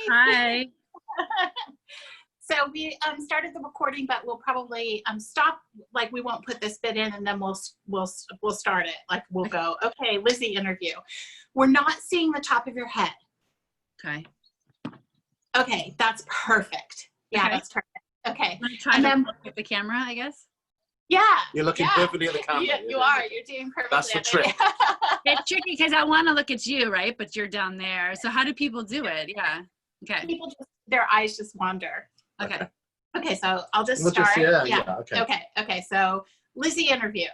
Hi. So we started the recording, but we'll probably stop. Like, we won't put this bit in, and then we'll start it. Like, we'll go, okay, Lizzie interview. We're not seeing the top of your head. Okay. Okay, that's perfect. Yeah, okay. that's perfect. Okay. I'm trying to look at the camera, I guess. Yeah. You're looking perfectly at the camera. Yeah, you are. You're doing perfectly. That's the trick. It's tricky because I want to look at you, right? But you're down there. So how do people do it? Yeah. Okay. People just, their eyes just wander. Okay. Okay, so I'll just start. Okay, so Lizzie interview.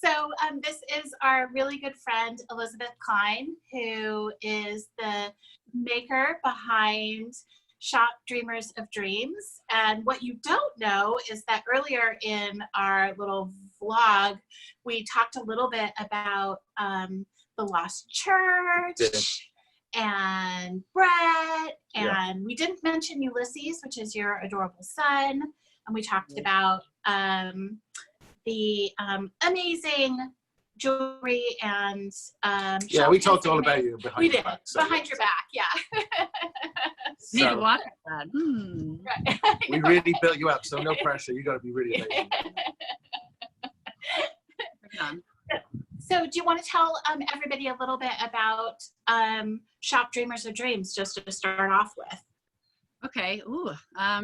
So this is our really good friend, Elizabeth Cline, who is the maker behind Shop Dreamers of Dreams. And what you don't know is that earlier in our little vlog, we talked a little bit about the Lost Church and Brett, and we didn't mention Ulysses, which is your adorable son. And we talked about the amazing jewelry and we talked all about you behind your back. So behind your back, yeah. Need to watch that. Right. We really built you up, so no pressure. You got to be really amazing. So do you want to tell everybody a little bit about Shop Dreamers of Dreams, just to start off with? Okay. Ooh,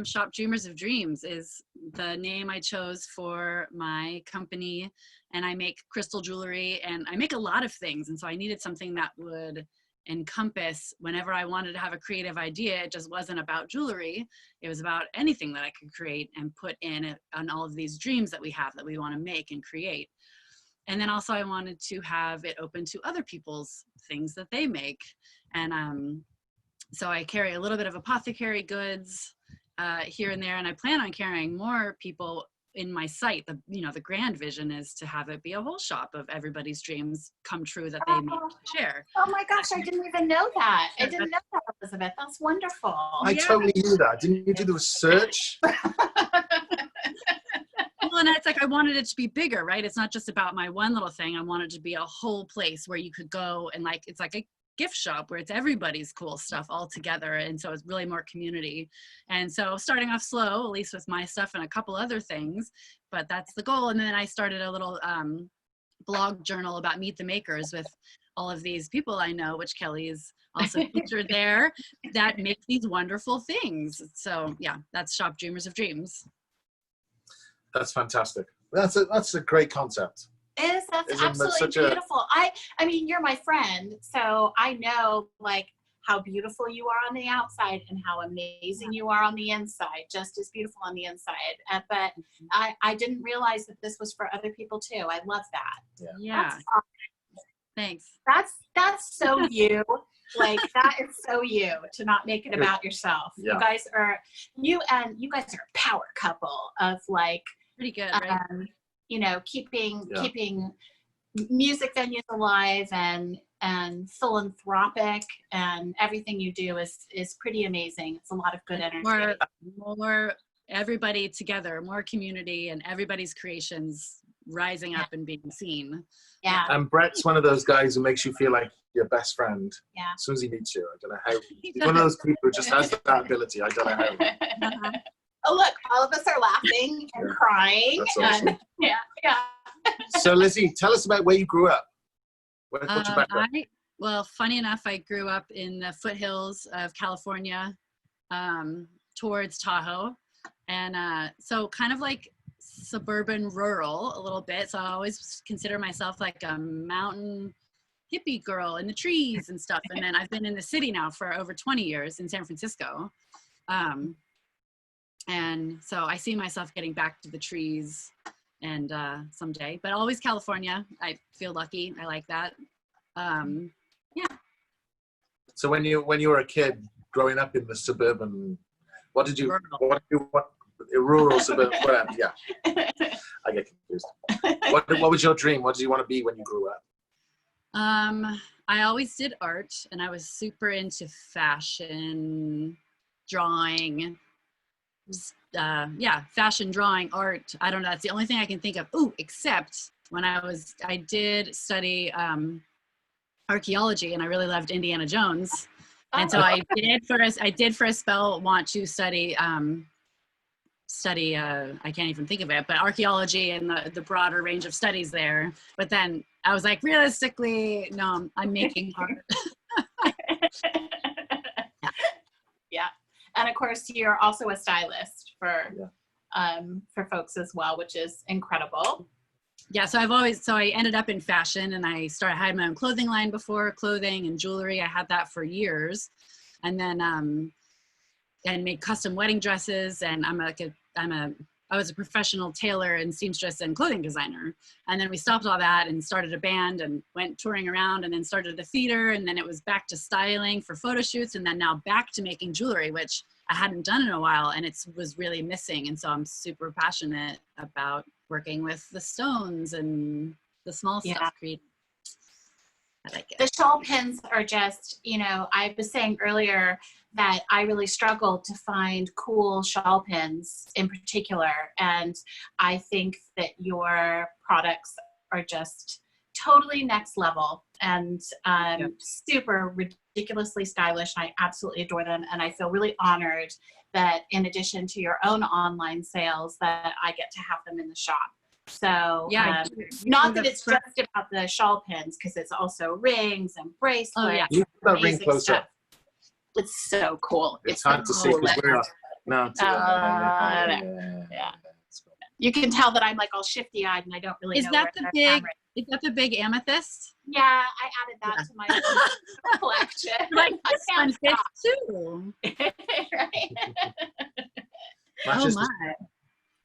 Shop Dreamers of Dreams is the name I chose for my company, and I make crystal jewelry, and I make a lot of things, and so I needed something that would encompass whenever I wanted to have a creative idea. It just wasn't about jewelry. It was about anything that I could create and put in on all of these dreams that we have that we want to make and create. And then also I wanted to have it open to other people's things that they make. And so I carry a little bit of apothecary goods here and there, and I plan on carrying more people in my site. The grand vision is to have it be a whole shop of everybody's dreams come true that they make to share. Oh my gosh, I didn't even know that. I didn't know that, Elizabeth. That's wonderful. I totally knew that. Didn't you do the research? Well, and it's like I wanted it to be bigger, right? It's not just about my one little thing. I wanted it to be a whole place where you could go and it's like a gift shop where it's everybody's cool stuff all together. And so it's really more community. And so starting off slow, at least with my stuff and a couple other things, but that's the goal. And then I started a little blog journal about Meet the Makers with all of these people I know, which Kelly's also featured there, that make these wonderful things. So yeah, that's Shop Dreamers of Dreams. That's fantastic. That's a great concept. That's absolutely beautiful. I mean, you're my friend, so I know how beautiful you are on the outside and how amazing you are on the inside, just as beautiful on the inside. But I didn't realize that this was for other people too. I love that. Yeah. That's awesome. Thanks. That's so you. That is so you to not make it about yourself. Yeah. You guys are a power couple of pretty good, right? Keeping music venues alive and philanthropic, and everything you do is pretty amazing. It's a lot of good energy. More everybody together, more community, and everybody's creations rising up and being seen. Yeah. And Brett's one of those guys who makes you feel like your best friend. Yeah. As soon as he meets you, I don't know how. He's one of those people who just has that ability. I don't know how. Oh, look, all of us are laughing and crying. That's awesome. Yeah. So, Lizzie, tell us about where you grew up. What's your background? Well, funny enough, I grew up in the foothills of California, towards Tahoe. And so kind of like suburban rural a little bit. So I always consider myself like a mountain hippie girl in the trees and stuff. And then I've been in the city now for over 20 years in San Francisco. And so I see myself getting back to the trees and someday, but always California. I feel lucky. I like that. Yeah. So when you were a kid growing up in the suburban, rural suburban, whatever, yeah. I get confused. What was your dream? What did you want to be when you grew up? I always did art, and I was super into fashion, drawing, fashion, drawing, art. I don't know. That's the only thing I can think of. Ooh, except I did study archaeology, and I really loved Indiana Jones. And so I did for a spell want to study I can't even think of it, but archaeology and the broader range of studies there. But then I was like, realistically, no, I'm making art. Yeah. And of course, you're also a stylist for folks as well, which is incredible. Yeah, so I ended up in fashion, and I had my own clothing line before, clothing and jewelry. I had that for years, and then and made custom wedding dresses. And I was a professional tailor and seamstress and clothing designer. And then we stopped all that and started a band and went touring around, and then started a theater, and then it was back to styling for photo shoots, and then now back to making jewelry, which I hadn't done in a while, and it was really missing. And so I'm super passionate about working with the stones and the small stuff. I like it. The shawl pins are just, I was saying earlier that I really struggled to find cool shawl pins in particular. And I think that your products are just totally next level and super ridiculously stylish. I absolutely adore them. And I feel really honored that in addition to your own online sales, that I get to have them in the shop. So not that it's just about the shawl pins, because it's also rings and bracelets. Oh, yeah. You put that ring close up. It's so cool. It's hard to see because we're no. Yeah. You can tell that I'm like all shifty-eyed and I don't really know where the camera is. Is that the big amethyst? Yeah, I added that to my collection. Like this one fits too. Right? Oh my.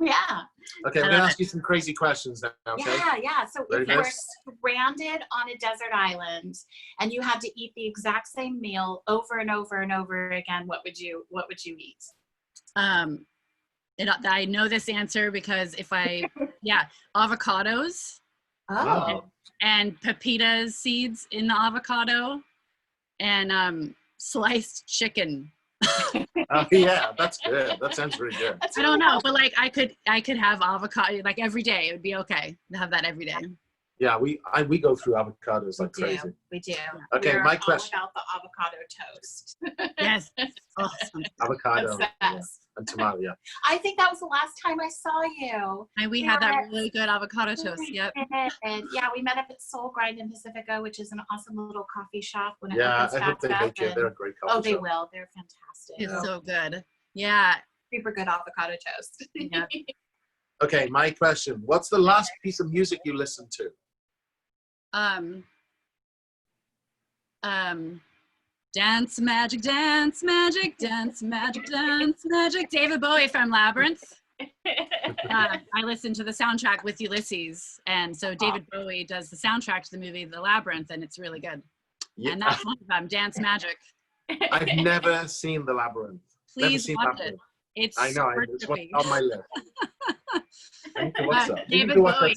Yeah. Okay, we're going to ask you some crazy questions now, okay? Yeah. So if you were stranded on a desert island and you had to eat the exact same meal over and over and over again, what would you eat? I know this answer because avocados. Oh. And pepita seeds in the avocado, and sliced chicken. Yeah, that's good. That sounds really good. I don't know, but like I could have avocado like every day. It would be okay to have that every day. Yeah, we go through avocados like crazy. We do. Okay, my question. All about the avocado toast. Yes. Awesome. Avocado and tomato. Yeah. I think that was the last time I saw you. And we had that really good avocado toast. Yep. And yeah, we met up at Soul Grind in Pacifica, which is an awesome little coffee shop. When it I opens hope they back make it. They're a great coffee shop. Oh, they will. They're fantastic. It's so good. Yeah. Super good avocado toast. Yeah. Okay, my question. What's the last piece of music you listened to? Dance magic, dance magic, dance magic, dance magic. David Bowie from Labyrinth. I listened to the soundtrack with Ulysses, and so David Bowie does the soundtrack to the movie The Labyrinth, and it's really good. Yeah. And that's one of them, Dance Magic. I've never seen The Labyrinth. Please watch it. It's I know. It's on my list. I need to watch that. David Bowie.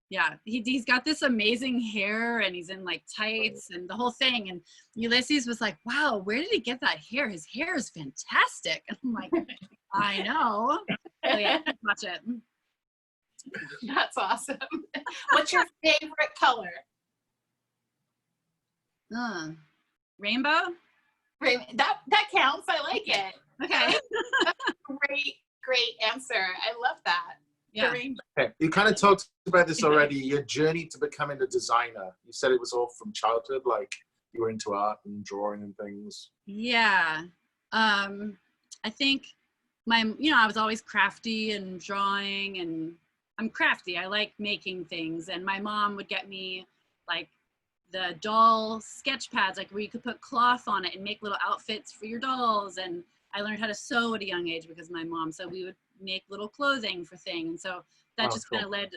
Yeah, he's got this amazing hair, and he's in like tights and the whole thing. And Ulysses was like, "Wow, where did he get that hair? His hair is fantastic." And I'm like, "I know." So yeah, watch it. That's awesome. What's your favorite color? Rainbow. That counts. I like it. Okay. Great answer. I love that. Yeah. Okay. You kind of talked about this already, your journey to becoming a designer. You said it was all from childhood, like you were into art and drawing and things. Yeah. I think I was always crafty and drawing, and I'm crafty. I like making things. And my mom would get me like the doll sketch pads, like where you could put cloth on it and make little outfits for your dolls. And I learned how to sew at a young age because my mom, so we would make little clothing for things. And so that just kind of led,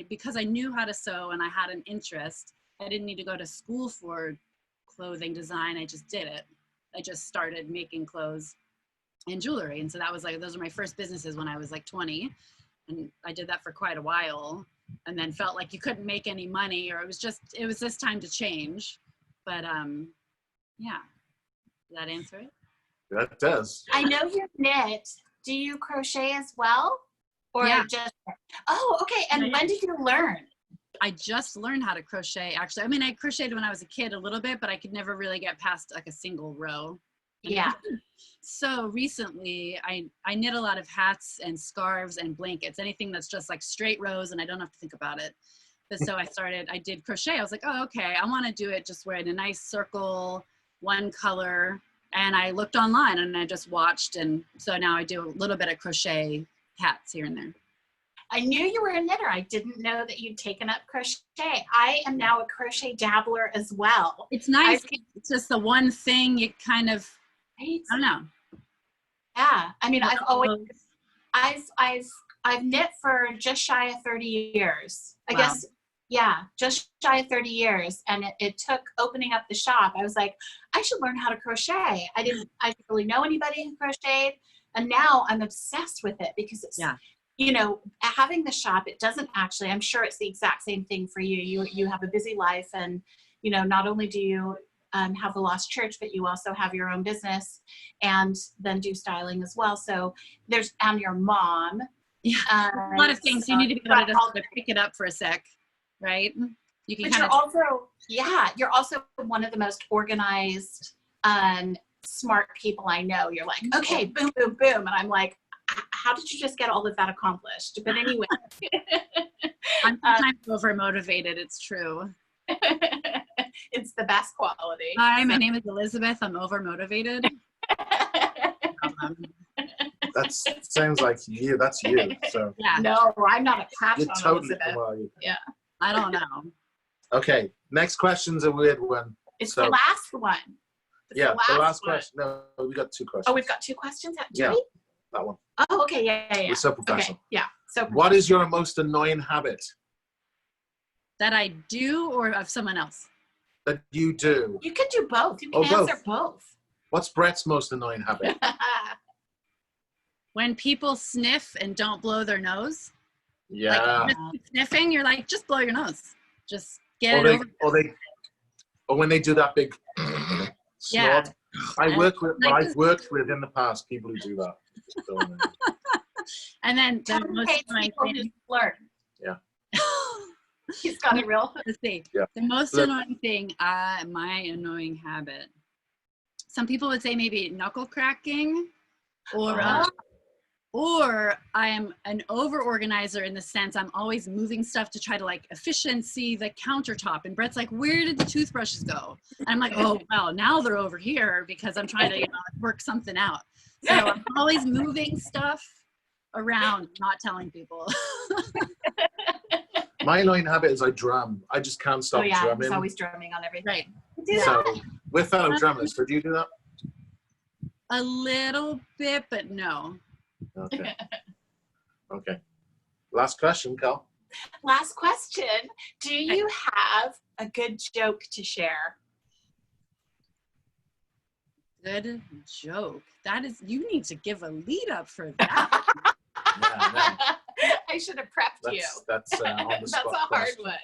because I knew how to sew and I had an interest, I didn't need to go to school for clothing design. I just did it. I just started making clothes and jewelry. And so that was like, those were my first businesses when I was like 20. And I did that for quite a while, and then felt like you couldn't make any money, or it was this time to change. But yeah, did that answer it? That does. I know you knit. Do you crochet as well? Or just, oh, okay. And when did you learn? I just learned how to crochet, actually. I mean, I crocheted when I was a kid a little bit, but I could never really get past like a single row. Yeah. So recently I knit a lot of hats and scarves and blankets, anything that's just like straight rows and I don't have to think about it. But so I did crochet. I was like, oh, okay, I want to do it just where in a nice circle, one color. And I looked online and I just watched. And so now I do a little bit of crochet hats here and there. I knew you were a knitter. I didn't know that you'd taken up crochet. I am now a crochet dabbler as well. It's nice. It's just the one thing you kind of, I don't know. Yeah. I mean, I've knit for just shy of 30 years. I guess, yeah, just shy of 30 years. And it took opening up the shop. I was like, I should learn how to crochet. I didn't really know anybody who crocheted. And now I'm obsessed with it because it's, you know, having the shop, it doesn't actually, I'm sure it's the exact same thing for you. You have a busy life and, you know, not only do you have the Lost Church, but you also have your own business and then do styling as well. So I'm your mom. Yeah, a lot of things. You need to be able to pick it up for a sec, right? You can. But you're also one of the most organized, smart people I know. You're like, okay, boom, boom, boom, and I'm like, how did you just get all of that accomplished? But anyway, I'm sometimes over motivated. It's true. It's the best quality. Hi, my name is Elizabeth. I'm over motivated. That sounds like you. That's you. So yeah. No, I'm not a patch on totally Elizabeth. Yeah. I don't know. Okay. Next question's a weird one. It's the last one. The last question. No, we got two questions. Oh, we've got two questions? Yeah, that one. Oh, okay. Yeah. We're so professional. Okay. Yeah. So what is your most annoying habit? That I do or of someone else? That you do. You can do both. You can answer both. What's Brett's most annoying habit? When people sniff and don't blow their nose. Yeah. Like, just sniffing, you're like, just blow your nose. Just get it over. Or when they do that big snort. I've worked with in the past people who do that. And then the most annoying thing. Yeah. He's got a real. Let's see. Yeah. The most annoying thing, my annoying habit. Some people would say maybe knuckle cracking, or I am an over organizer in the sense I'm always moving stuff to try to like efficiency the countertop. And Brett's like, where did the toothbrushes go? And I'm like, oh, well, now they're over here because I'm trying to work something out. So I'm always moving stuff around, not telling people. My annoying habit is I drum. I just can't stop drumming. He's always drumming on everything. Right. So we're fellow drummers. So do you do that? A little bit, but no. Okay. Okay. Last question, Cal. Last question. Do you have a good joke to share? Good joke. That is, you need to give a lead up for that. I should have prepped you. That's on the That's spot a hard question. one.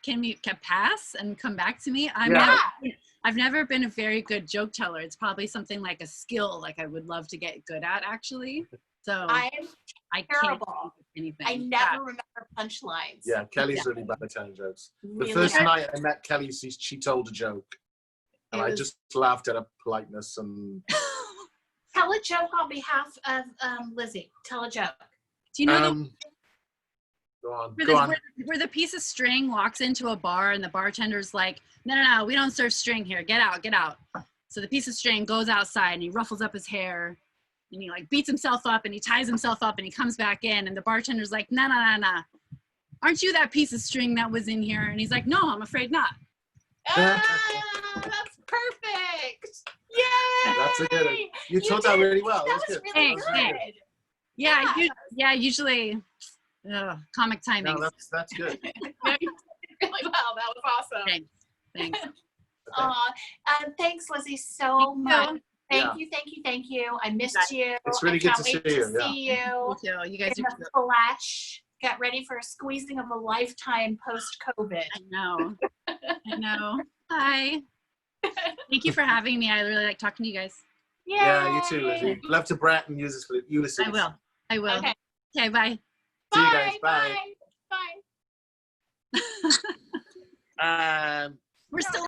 Can we pass and come back to me? I've never been a very good joke teller. It's probably something like a skill, like I would love to get good at actually. So I'm terrible. Can't think of anything. I never remember punchlines. Yeah, Kelly's really bad at telling jokes. The first night I met Kelly, she told a joke. And I just laughed at her politeness and... Tell a joke on behalf of Lizzie. Tell a joke. Do you know Go on. Where the piece of string walks into a bar and the bartender's like, no, we don't serve string here. Get out. So the piece of string goes outside and he ruffles up his hair and he like beats himself up and he ties himself up and he comes back in and the bartender's like, nah. Aren't you that piece of string that was in here? And he's like, no, I'm afraid not. That's perfect. Yay! That's a good one. You told that really well. That was really good. Yeah, usually comic timing. No, that's good. No, you did really well. That was awesome. Thanks. Thanks, Lizzie, so much. Thank you. I missed you. It's really good to see you. See you. You guys in the flesh. Get ready for a squeezing of a lifetime post-COVID. I know. Hi. Thank you for having me. I really like talking to you guys. Yay. Yeah, you too, Lizzie. Love to Brett and use this for Ulysses. I will. Okay, bye. See you guys. Bye. Bye. We're still